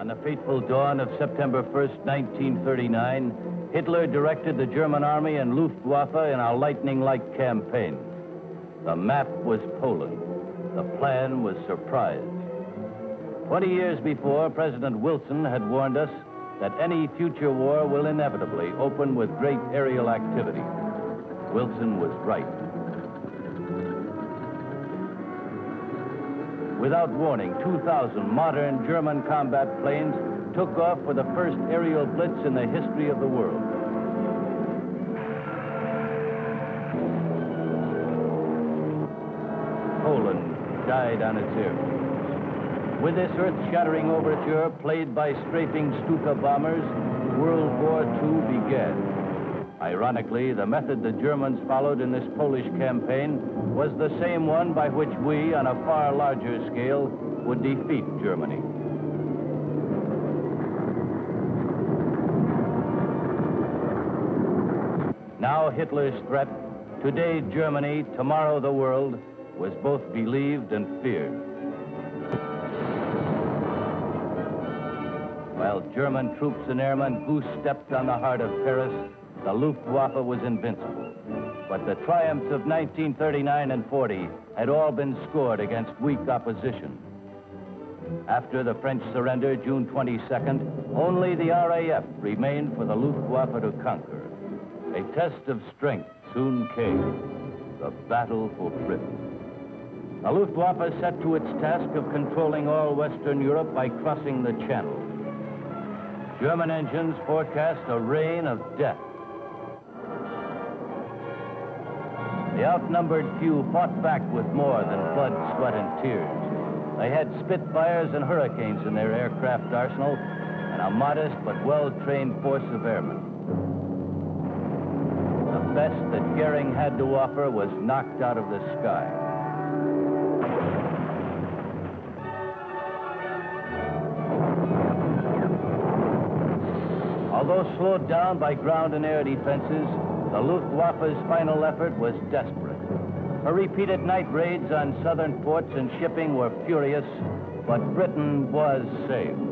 On the fateful dawn of September 1st, 1939, Hitler directed the German army and Luftwaffe in a lightning-like campaign. The map was Poland. The plan was surprise. 20 years before, President Wilson had warned us that any future war will inevitably open with great aerial activity. Wilson was right. Without warning, 2,000 modern German combat planes took off for the first aerial blitz in the history of the world. Poland died on its airfields. With this earth-shattering overture, played by strafing Stuka bombers, World War II began. Ironically, the method the Germans followed in this Polish campaign was the same one by which we, on a far larger scale, would defeat Germany. Now Hitler's threat, today Germany, tomorrow the world, was both believed and feared. While German troops and airmen goose-stepped on the heart of Paris, the Luftwaffe was invincible. But the triumphs of 1939 and 40 had all been scored against weak opposition. After the French surrender, June 22nd, only the RAF remained for the Luftwaffe to conquer. A test of strength soon came, the battle for Britain. The Luftwaffe set to its task of controlling all Western Europe by crossing the Channel. German engines forecast a rain of death. The outnumbered few fought back with more than blood, sweat, and tears. They had Spitfires and Hurricanes in their aircraft arsenal and a modest but well-trained force of airmen. The best that Goering had to offer was knocked out of the sky. Although slowed down by ground and air defenses, the Luftwaffe's final effort was desperate. Her repeated night raids on southern ports and shipping were furious, but Britain was saved.